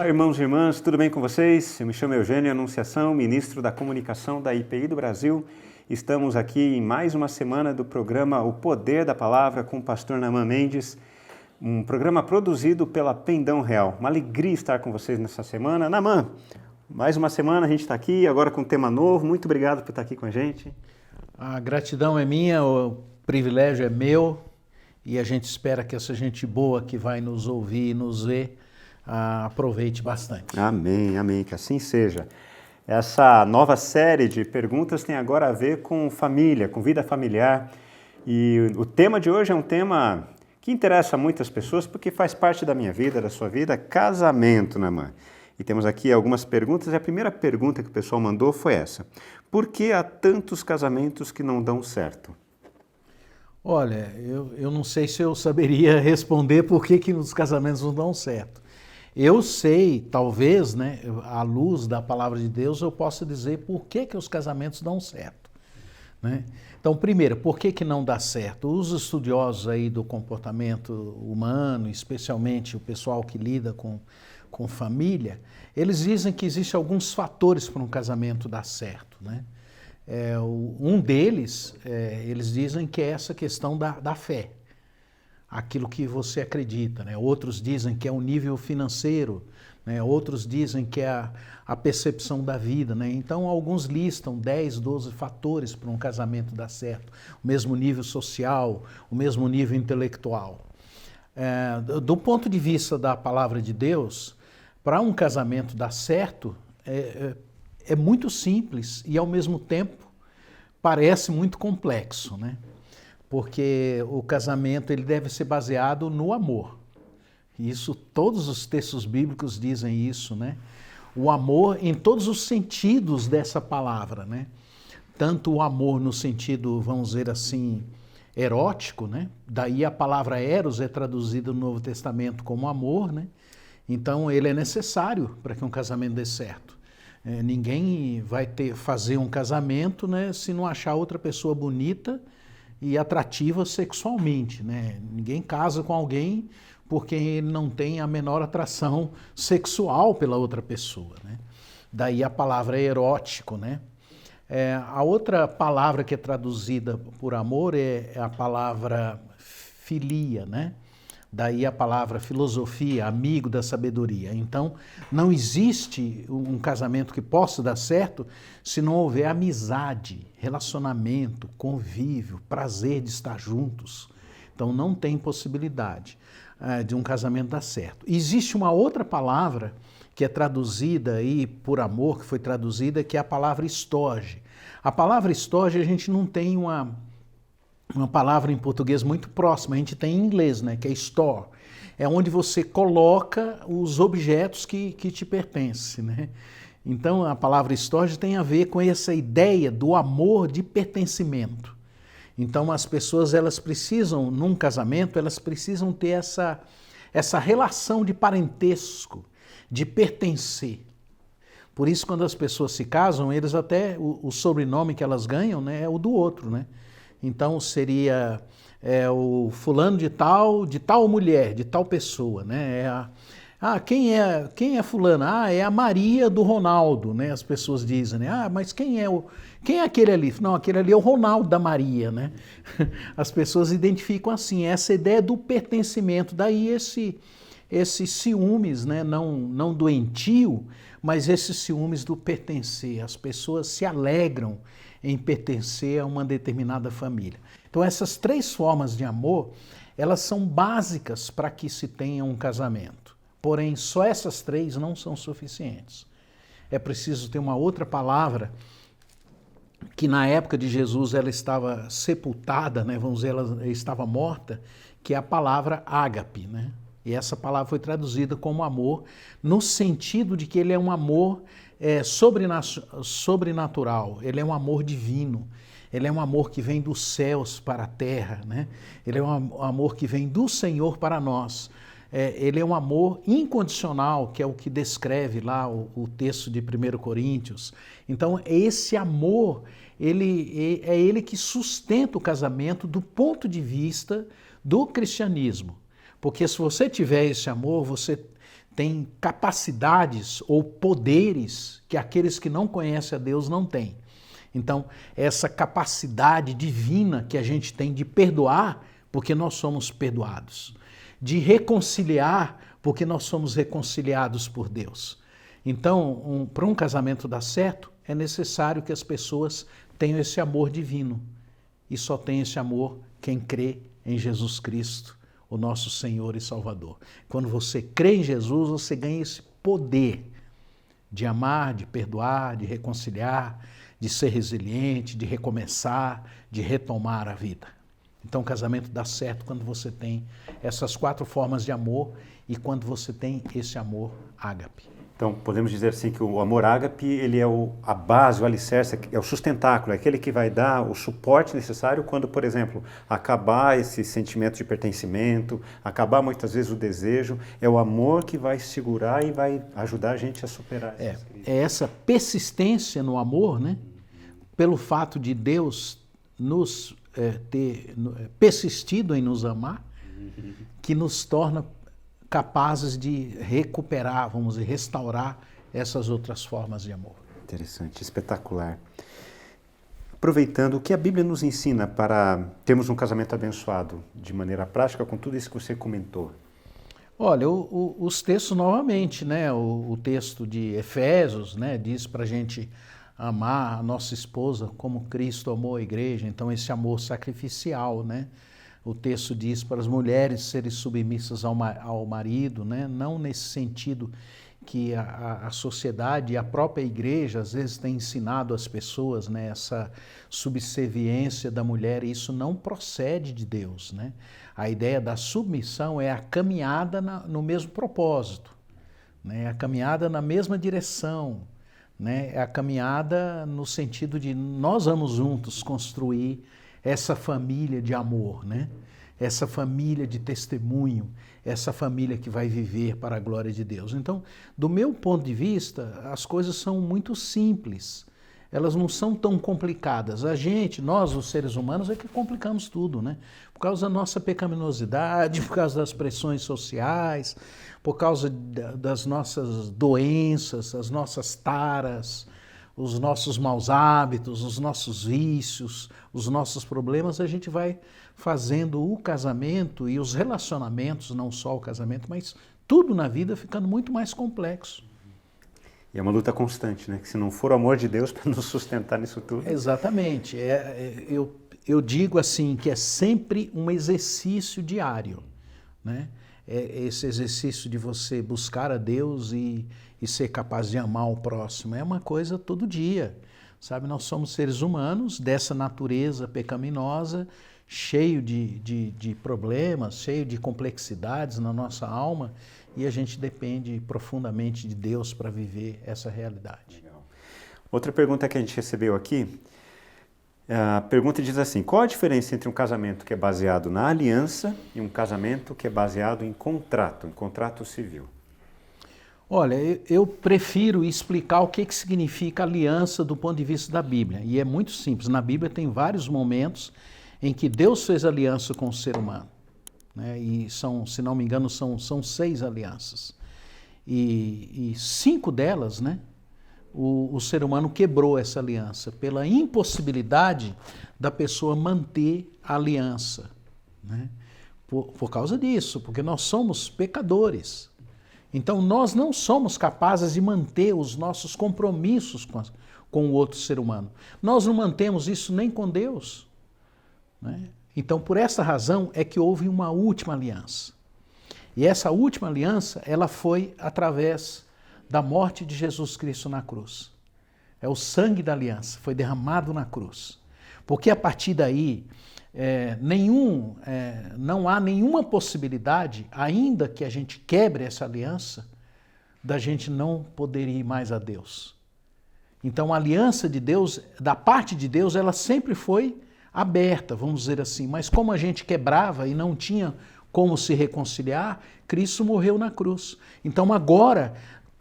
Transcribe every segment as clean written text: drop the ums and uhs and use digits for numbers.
irmãos e irmãs, tudo bem com vocês? Eu me chamo Eugênio Anunciação, ministro da Comunicação da IPI do Brasil. Estamos aqui em mais uma semana do programa O Poder da Palavra com o pastor Naamã Mendes, um programa produzido pela Pendão Real. Uma alegria estar com vocês nessa semana. Naamã, mais uma semana a gente está aqui, agora com um tema novo. Muito obrigado por estar aqui com a gente. A gratidão é minha, o privilégio é meu e a gente espera que essa gente boa que vai nos ouvir e nos ver aproveite bastante. Amém, amém, que assim seja. Essa nova série de perguntas tem agora a ver com família, com vida familiar. E o tema de hoje é um tema que interessa muitas pessoas porque faz parte da minha vida, da sua vida, casamento, né, mãe? E temos aqui algumas perguntas e a primeira pergunta que o pessoal mandou foi essa. Por que há tantos casamentos que não dão certo? Olha, eu não sei se eu saberia responder por que os casamentos não dão certo. Eu sei, talvez, né, à luz da palavra de Deus, eu possa dizer por que os casamentos dão certo, né? Então, primeiro, por que não dá certo? Os estudiosos aí do comportamento humano, especialmente o pessoal que lida com família, eles dizem que existem alguns fatores para um casamento dar certo, né? Um deles, eles dizem que é essa questão da fé. Aquilo que você acredita, né? Outros dizem que é o nível financeiro, né? Outros dizem que é a percepção da vida, né? Então, alguns listam 10, 12 fatores para um casamento dar certo. O mesmo nível social, o mesmo nível intelectual. Do ponto de vista da palavra de Deus, para um casamento dar certo, é muito simples e, ao mesmo tempo, parece muito complexo, né? Porque o casamento ele deve ser baseado no amor. Isso, todos os textos bíblicos dizem isso, né? O amor em todos os sentidos dessa palavra, né? Tanto o amor no sentido, vamos dizer assim, erótico, né? Daí a palavra eros é traduzida no Novo Testamento como amor, né? Então ele é necessário para que um casamento dê certo. Ninguém vai fazer um casamento, né, se não achar outra pessoa bonita e atrativa sexualmente, né? Ninguém casa com alguém porque ele não tem a menor atração sexual pela outra pessoa, né? Daí a palavra erótico, né? A outra palavra que é traduzida por amor é a palavra filia, né? Daí a palavra filosofia, amigo da sabedoria. Então, não existe um casamento que possa dar certo se não houver amizade, relacionamento, convívio, prazer de estar juntos. Então, não tem possibilidade de um casamento dar certo. Existe uma outra palavra que é traduzida aí por amor, que foi traduzida, que é a palavra estorge. A palavra estorge, a gente não tem uma palavra em português muito próxima, a gente tem em inglês, né, que é store. É onde você coloca os objetos que te pertencem, né? Então a palavra storage tem a ver com essa ideia do amor de pertencimento. Então as pessoas, elas precisam, num casamento, elas precisam ter essa relação de parentesco, de pertencer. Por isso, quando as pessoas se casam, eles até, o sobrenome que elas ganham, né, é o do outro, né? Então seria o fulano de tal mulher, de tal pessoa, né? Quem é fulana? É a Maria do Ronaldo, né? As pessoas dizem, né? Mas quem é aquele ali? Não, aquele ali é o Ronaldo da Maria, né? As pessoas identificam assim, essa ideia do pertencimento, daí esses ciúmes, né? Não doentio, mas esses ciúmes do pertencer. As pessoas se alegram em pertencer a uma determinada família. Então essas três formas de amor, elas são básicas para que se tenha um casamento. Porém, só essas três não são suficientes. É preciso ter uma outra palavra que na época de Jesus ela estava sepultada, né? Vamos dizer, ela estava morta, que é a palavra ágape, né? E essa palavra foi traduzida como amor, no sentido de que ele é um amor sobrenatural, ele é um amor divino, ele é um amor que vem dos céus para a terra, né? Ele é um amor que vem do Senhor para nós. Ele é um amor incondicional, que é o que descreve lá o texto de 1 Coríntios. Então, esse amor, é ele que sustenta o casamento do ponto de vista do cristianismo. Porque se você tiver esse amor, você tem capacidades ou poderes que aqueles que não conhecem a Deus não têm. Então, essa capacidade divina que a gente tem de perdoar, porque nós somos perdoados, de reconciliar, porque nós somos reconciliados por Deus. Então, para um casamento dar certo, é necessário que as pessoas tenham esse amor divino. E só tem esse amor quem crê em Jesus Cristo, o nosso Senhor e Salvador. Quando você crê em Jesus, você ganha esse poder de amar, de perdoar, de reconciliar, de ser resiliente, de recomeçar, de retomar a vida. Então o casamento dá certo quando você tem essas 4 formas de amor e quando você tem esse amor ágape. Então, podemos dizer assim que o amor ágape, ele é a base, o alicerce, é o sustentáculo, é aquele que vai dar o suporte necessário quando, por exemplo, acabar esse sentimento de pertencimento, acabar muitas vezes o desejo, é o amor que vai segurar e vai ajudar a gente a superar essas crises. É essa persistência no amor, né? Pelo fato de Deus nos ter persistido em nos amar, que nos torna capazes de recuperar, vamos dizer, restaurar essas outras formas de amor. Interessante, espetacular. Aproveitando, o que a Bíblia nos ensina para termos um casamento abençoado de maneira prática com tudo isso que você comentou? Olha, os textos novamente, né? O texto de Efésios, né? Diz para a gente amar a nossa esposa como Cristo amou a igreja, então esse amor sacrificial, né? O texto diz para as mulheres serem submissas ao marido, né? Não nesse sentido que a sociedade e a própria igreja às vezes tem ensinado às pessoas, né? Essa subserviência da mulher, e isso não procede de Deus, né? A ideia da submissão é a caminhada no mesmo propósito, né? A caminhada na mesma direção, né? É a caminhada no sentido de nós vamos juntos construir essa família de amor, né? Essa família de testemunho, essa família que vai viver para a glória de Deus. Então, do meu ponto de vista, as coisas são muito simples. Elas não são tão complicadas. Nós, os seres humanos, é que complicamos tudo, né? Por causa da nossa pecaminosidade, por causa das pressões sociais, por causa das nossas doenças, as nossas taras, os nossos maus hábitos, os nossos vícios, os nossos problemas, a gente vai fazendo o casamento e os relacionamentos, não só o casamento, mas tudo na vida ficando muito mais complexo. E é uma luta constante, né? Que se não for o amor de Deus para nos sustentar nisso tudo... Exatamente. Eu digo assim que é sempre um exercício diário, né? Esse exercício de você buscar a Deus e ser capaz de amar o próximo é uma coisa todo dia, sabe? Nós somos seres humanos dessa natureza pecaminosa, cheio de problemas, cheio de complexidades na nossa alma, e a gente depende profundamente de Deus para viver essa realidade. Legal. Outra pergunta que a gente recebeu aqui, a pergunta diz assim: qual a diferença entre um casamento que é baseado na aliança e um casamento que é baseado em contrato civil? Olha, eu prefiro explicar o que significa aliança do ponto de vista da Bíblia. E é muito simples. Na Bíblia tem vários momentos em que Deus fez aliança com o ser humano, né? E se não me engano, são 6 alianças. E 5 delas, né? O ser humano quebrou essa aliança pela impossibilidade da pessoa manter a aliança, né? Por causa disso, porque nós somos pecadores. Então nós não somos capazes de manter os nossos compromissos com o outro ser humano. Nós não mantemos isso nem com Deus, né? Então por essa razão é que houve uma última aliança. E essa última aliança, ela foi através da morte de Jesus Cristo na cruz. É o sangue da aliança, foi derramado na cruz. Porque a partir daí, não há nenhuma possibilidade, ainda que a gente quebre essa aliança, da gente não poder ir mais a Deus. Então a aliança de Deus, da parte de Deus, ela sempre foi aberta, vamos dizer assim. Mas como a gente quebrava e não tinha como se reconciliar, Cristo morreu na cruz. Então agora,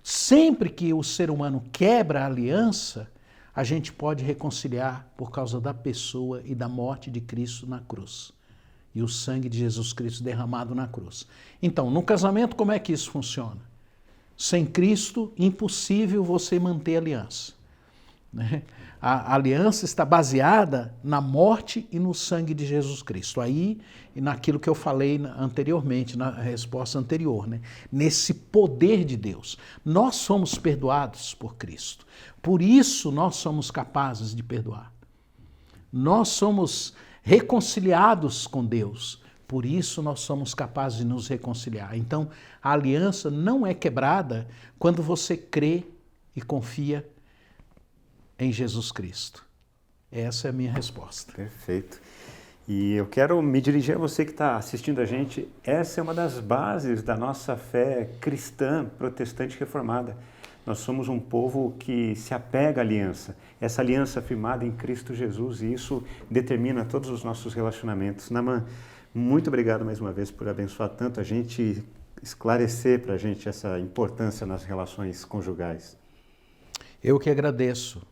sempre que o ser humano quebra a aliança, a gente pode reconciliar por causa da pessoa e da morte de Cristo na cruz. E o sangue de Jesus Cristo derramado na cruz. Então, no casamento, como é que isso funciona? Sem Cristo, impossível você manter a aliança, né? A aliança está baseada na morte e no sangue de Jesus Cristo. Aí, e naquilo que eu falei anteriormente, na resposta anterior, né? Nesse poder de Deus. Nós somos perdoados por Cristo. Por isso nós somos capazes de perdoar. Nós somos reconciliados com Deus. Por isso nós somos capazes de nos reconciliar. Então, a aliança não é quebrada quando você crê e confia em Jesus Cristo. Essa é a minha resposta. Perfeito. E eu quero me dirigir a você que está assistindo a gente. Essa é uma das bases da nossa fé cristã, protestante reformada. Nós somos um povo que se apega à aliança. Essa aliança firmada em Cristo Jesus, e isso determina todos os nossos relacionamentos. Naaman, muito obrigado mais uma vez por abençoar tanto a gente e esclarecer para a gente essa importância nas relações conjugais. Eu que agradeço.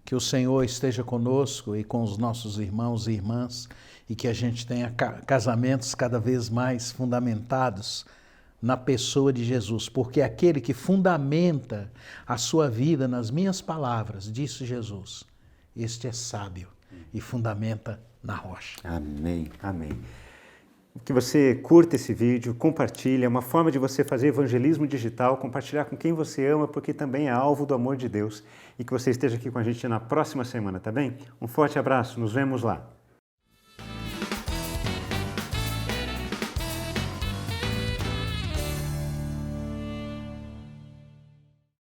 Que o Senhor esteja conosco e com os nossos irmãos e irmãs e que a gente tenha casamentos cada vez mais fundamentados na pessoa de Jesus, porque aquele que fundamenta a sua vida nas minhas palavras, disse Jesus, este é sábio e fundamenta na rocha. Amém, amém. Que você curta esse vídeo, compartilhe, é uma forma de você fazer evangelismo digital, compartilhar com quem você ama, porque também é alvo do amor de Deus. E que você esteja aqui com a gente na próxima semana, tá bem? Um forte abraço, nos vemos lá.